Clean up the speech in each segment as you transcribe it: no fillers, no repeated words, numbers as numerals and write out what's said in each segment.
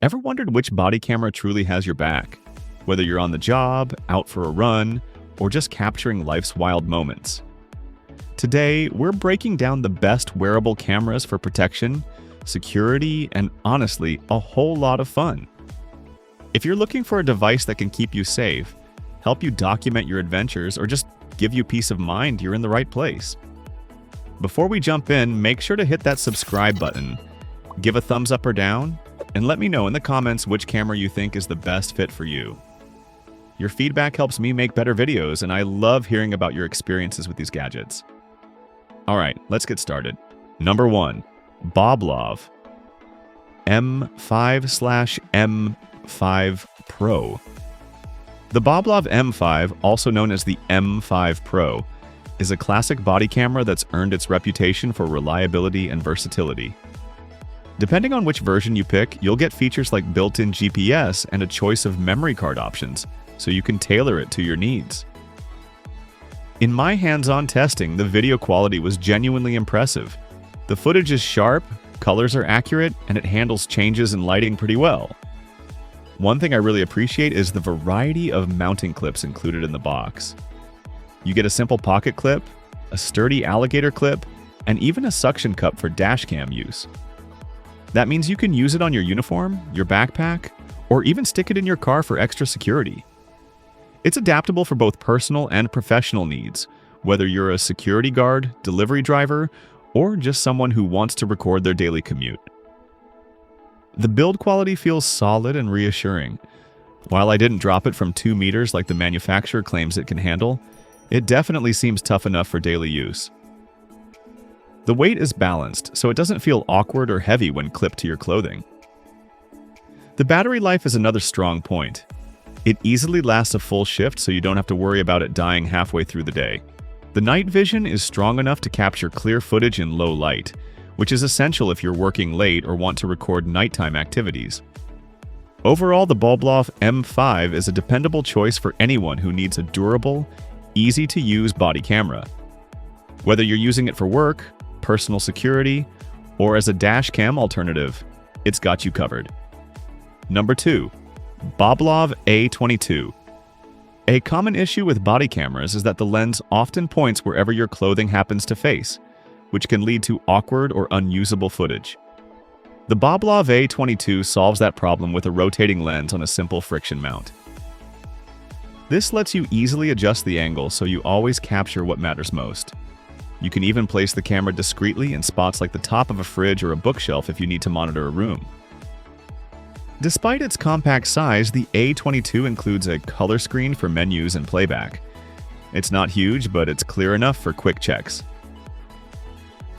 Ever wondered which body camera truly has your back? Whether you're on the job, out for a run, or just capturing life's wild moments. Today, we're breaking down the best wearable cameras for protection, security, and honestly, a whole lot of fun. If you're looking for a device that can keep you safe, help you document your adventures, or just give you peace of mind, you're in the right place. Before we jump in, make sure to hit that subscribe button, give a thumbs up or down, and let me know in the comments which camera you think is the best fit for you. Your feedback helps me make better videos, and I love hearing about your experiences with these gadgets. Alright, let's get started. Number 1. Boblov M5/M5 Pro. The Boblov M5, also known as the M5 Pro, is a classic body camera that's earned its reputation for reliability and versatility. Depending on which version you pick, you'll get features like built-in GPS and a choice of memory card options, so you can tailor it to your needs. In my hands-on testing, the video quality was genuinely impressive. The footage is sharp, colors are accurate, and it handles changes in lighting pretty well. One thing I really appreciate is the variety of mounting clips included in the box. You get a simple pocket clip, a sturdy alligator clip, and even a suction cup for dashcam use. That means you can use it on your uniform, your backpack, or even stick it in your car for extra security. It's adaptable for both personal and professional needs, whether you're a security guard, delivery driver, or just someone who wants to record their daily commute. The build quality feels solid and reassuring. While I didn't drop it from 2 meters like the manufacturer claims it can handle, it definitely seems tough enough for daily use. The weight is balanced, so it doesn't feel awkward or heavy when clipped to your clothing. The battery life is another strong point. It easily lasts a full shift, so you don't have to worry about it dying halfway through the day. The night vision is strong enough to capture clear footage in low light, which is essential if you're working late or want to record nighttime activities. Overall, the Boblov M5 is a dependable choice for anyone who needs a durable, easy-to-use body camera. Whether you're using it for work, personal security, or as a dash cam alternative, it's got you covered. Number 2. Boblov A22. A common issue with body cameras is that the lens often points wherever your clothing happens to face, which can lead to awkward or unusable footage. The Boblov A22 solves that problem with a rotating lens on a simple friction mount. This lets you easily adjust the angle so you always capture what matters most. You can even place the camera discreetly in spots like the top of a fridge or a bookshelf if you need to monitor a room. Despite its compact size, the A22 includes a color screen for menus and playback. It's not huge, but it's clear enough for quick checks.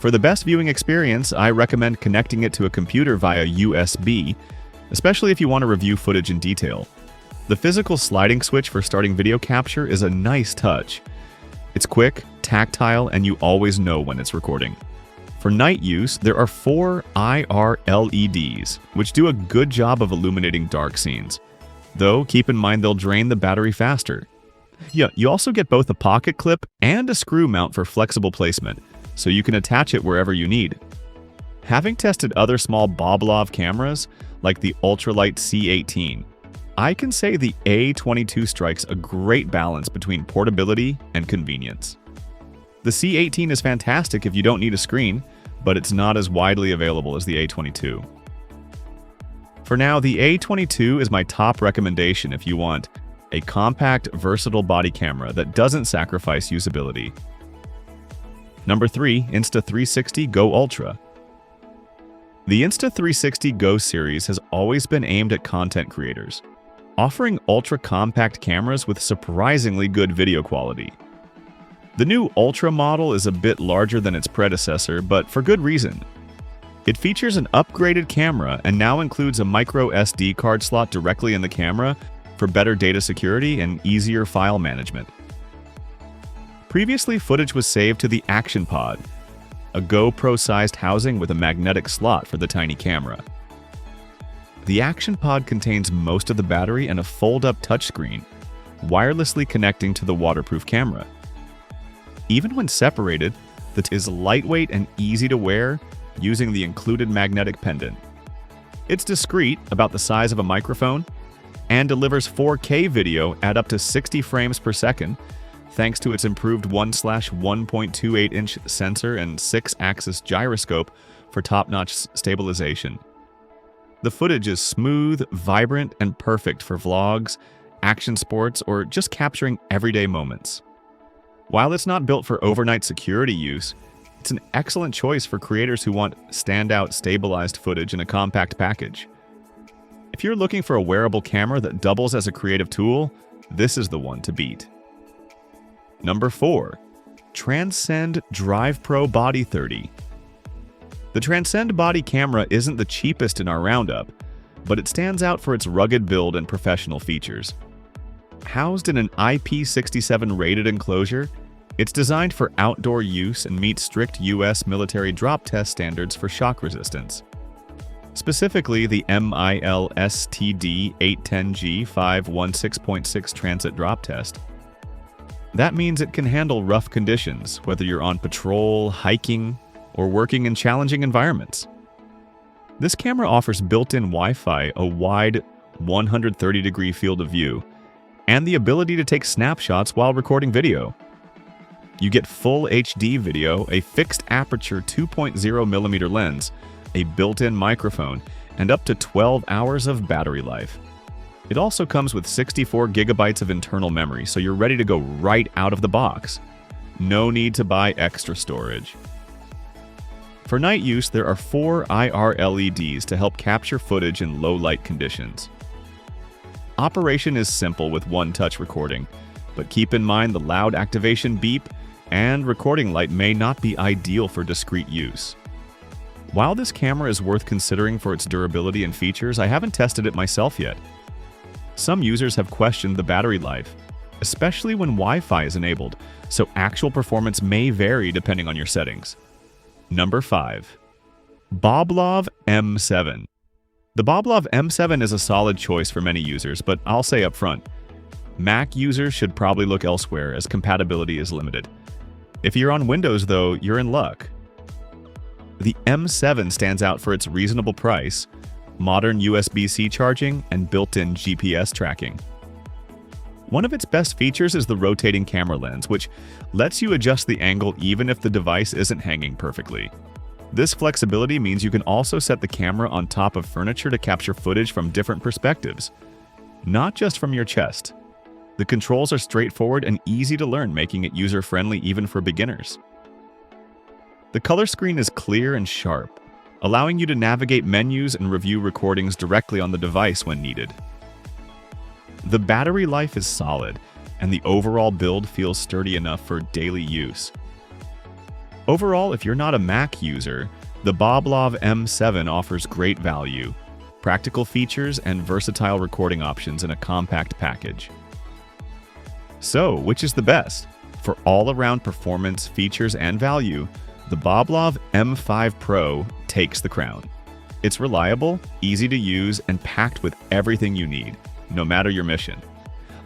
For the best viewing experience, I recommend connecting it to a computer via USB, especially if you want to review footage in detail. The physical sliding switch for starting video capture is a nice touch. It's quick, tactile, and you always know when it's recording. For night use, there are 4 IR LEDs, which do a good job of illuminating dark scenes. Though, keep in mind they'll drain the battery faster. Yeah, you also get both a pocket clip and a screw mount for flexible placement, so you can attach it wherever you need. Having tested other small Boblov cameras, like the ultralight C18, I can say the A22 strikes a great balance between portability and convenience. The C18 is fantastic if you don't need a screen, but it's not as widely available as the A22. For now, the A22 is my top recommendation if you want a compact, versatile body camera that doesn't sacrifice usability. Number 3. Insta360 Go Ultra. The Insta360 Go series has always been aimed at content creators, offering ultra-compact cameras with surprisingly good video quality. The new Ultra model is a bit larger than its predecessor, but for good reason. It features an upgraded camera and now includes a micro SD card slot directly in the camera for better data security and easier file management. Previously, footage was saved to the Action Pod, a GoPro-sized housing with a magnetic slot for the tiny camera. The Action Pod contains most of the battery and a fold-up touchscreen, wirelessly connecting to the waterproof camera. Even when separated, the is lightweight and easy to wear using the included magnetic pendant. It's discreet, about the size of a microphone, and delivers 4K video at up to 60 frames per second, thanks to its improved 1/1.28-inch sensor and 6-axis gyroscope for top-notch stabilization. The footage is smooth, vibrant, and perfect for vlogs, action sports, or just capturing everyday moments. While it's not built for overnight security use, it's an excellent choice for creators who want standout, stabilized footage in a compact package. If you're looking for a wearable camera that doubles as a creative tool, this is the one to beat. Number 4. Transcend DrivePro Body 30. The Transcend body camera isn't the cheapest in our roundup, but it stands out for its rugged build and professional features. Housed in an IP67 rated enclosure, it's designed for outdoor use and meets strict US military drop test standards for shock resistance. Specifically, the MIL-STD 810G 516.6 transit drop test. That means it can handle rough conditions, whether you're on patrol, hiking, or working in challenging environments. This camera offers built-in Wi-Fi, a wide 130-degree field of view, and the ability to take snapshots while recording video. You get full HD video, a fixed aperture 2.0mm lens, a built-in microphone, and up to 12 hours of battery life. It also comes with 64 gigabytes of internal memory, so you're ready to go right out of the box. No need to buy extra storage. For night use, there are 4 IR LEDs to help capture footage in low-light conditions. Operation is simple with one-touch recording, but keep in mind the loud activation beep and recording light may not be ideal for discreet use. While this camera is worth considering for its durability and features, I haven't tested it myself yet. Some users have questioned the battery life, especially when Wi-Fi is enabled, so actual performance may vary depending on your settings. Number 5. Boblov M7. The Boblov M7 is a solid choice for many users, but I'll say up front, Mac users should probably look elsewhere as compatibility is limited. If you're on Windows though, you're in luck. The M7 stands out for its reasonable price, modern USB-C charging, and built-in GPS tracking. One of its best features is the rotating camera lens, which lets you adjust the angle even if the device isn't hanging perfectly. This flexibility means you can also set the camera on top of furniture to capture footage from different perspectives, not just from your chest. The controls are straightforward and easy to learn, making it user-friendly even for beginners. The color screen is clear and sharp, allowing you to navigate menus and review recordings directly on the device when needed. The battery life is solid, and the overall build feels sturdy enough for daily use. Overall, if you're not a Mac user, the Boblov M7 offers great value, practical features, and versatile recording options in a compact package. So, which is the best? For all-around performance, features, and value, the Boblov M5 Pro takes the crown. It's reliable, easy to use, and packed with everything you need, no matter your mission.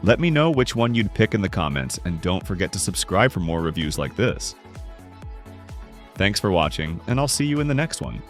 Let me know which one you'd pick in the comments, and don't forget to subscribe for more reviews like this. Thanks for watching, and I'll see you in the next one.